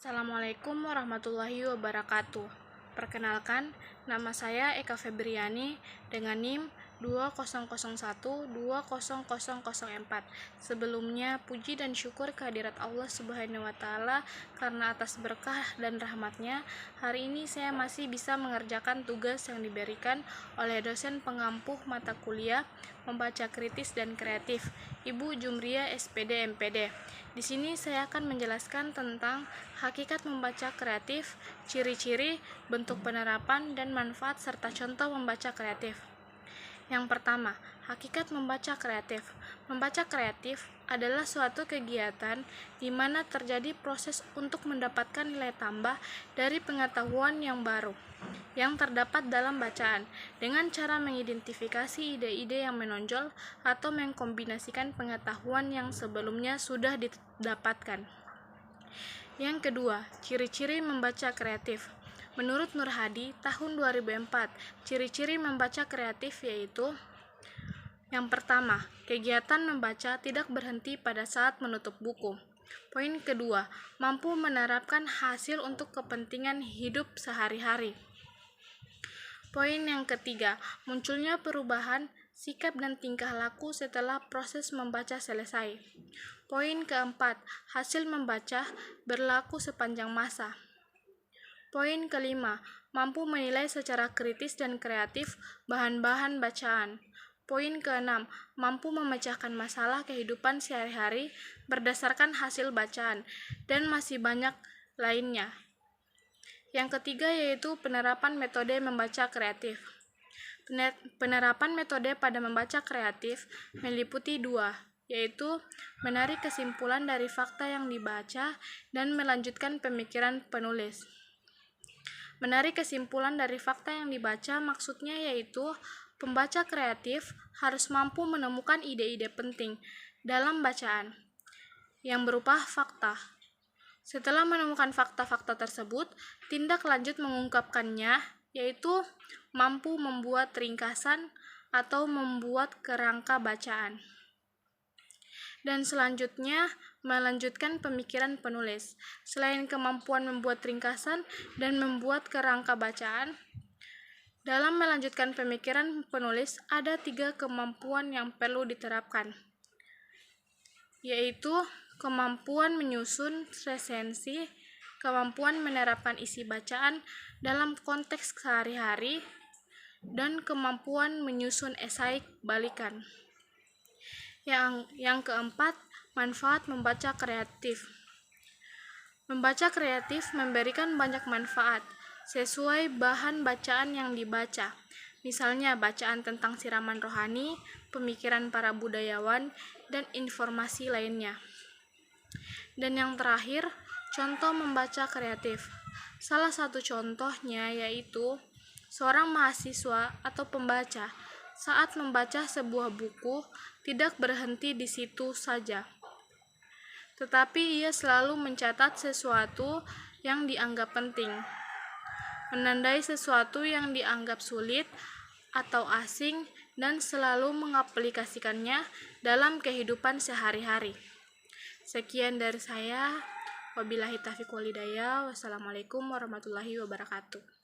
Assalamualaikum warahmatullahi wabarakatuh. Perkenalkan, nama saya Eka Febriani dengan NIM 2001200004. Sebelumnya, puji dan syukur kehadirat Allah Subhanahu wa Ta'ala karena atas berkah dan rahmatnya, hari ini saya masih bisa mengerjakan tugas yang diberikan oleh dosen pengampuh mata kuliah membaca kritis dan kreatif, Ibu Jumria SPD MPD. Di sini saya akan menjelaskan tentang hakikat membaca kreatif, ciri-ciri, bentuk penerapan, dan manfaat serta contoh membaca kreatif. Yang pertama, hakikat membaca kreatif. Membaca kreatif adalah suatu kegiatan di mana terjadi proses untuk mendapatkan nilai tambah dari pengetahuan yang baru yang terdapat dalam bacaan dengan cara mengidentifikasi ide-ide yang menonjol atau mengkombinasikan pengetahuan yang sebelumnya sudah didapatkan. Yang kedua, ciri-ciri membaca kreatif. Menurut Nur Hadi, tahun 2004, ciri-ciri membaca kreatif yaitu: yang pertama, kegiatan membaca tidak berhenti pada saat menutup buku. Poin kedua, mampu menerapkan hasil untuk kepentingan hidup sehari-hari. Poin yang ketiga, munculnya perubahan sikap dan tingkah laku setelah proses membaca selesai. Poin keempat, hasil membaca berlaku sepanjang masa. Poin kelima, mampu menilai secara kritis dan kreatif bahan-bahan bacaan. Poin keenam, mampu memecahkan masalah kehidupan sehari-hari berdasarkan hasil bacaan, dan masih banyak lainnya. Yang ketiga yaitu penerapan metode membaca kreatif. Penerapan metode pada membaca kreatif meliputi dua, yaitu menarik kesimpulan dari fakta yang dibaca dan melanjutkan pemikiran penulis. Menarik kesimpulan dari fakta yang dibaca maksudnya yaitu pembaca kreatif harus mampu menemukan ide-ide penting dalam bacaan yang berupa fakta. Setelah menemukan fakta-fakta tersebut, tindak lanjut mengungkapkannya yaitu mampu membuat ringkasan atau membuat kerangka bacaan. Dan selanjutnya, melanjutkan pemikiran penulis. Selain kemampuan membuat ringkasan dan membuat kerangka bacaan, dalam melanjutkan pemikiran penulis ada 3 kemampuan yang perlu diterapkan, yaitu kemampuan menyusun resensi, kemampuan menerapkan isi bacaan dalam konteks sehari-hari, dan kemampuan menyusun esai balikan. Yang keempat, manfaat membaca kreatif. Membaca kreatif memberikan banyak manfaat sesuai bahan bacaan yang dibaca. Misalnya bacaan tentang siraman rohani, pemikiran para budayawan, dan informasi lainnya. Dan yang terakhir, contoh membaca kreatif. Salah satu contohnya yaitu seorang mahasiswa atau pembaca saat membaca sebuah buku tidak berhenti di situ saja, tetapi ia selalu mencatat sesuatu yang dianggap penting, menandai sesuatu yang dianggap sulit atau asing, dan selalu mengaplikasikannya dalam kehidupan sehari-hari. Sekian dari saya. Wabillahi taufiq wal hidayah. Wassalamualaikum warahmatullahi wabarakatuh.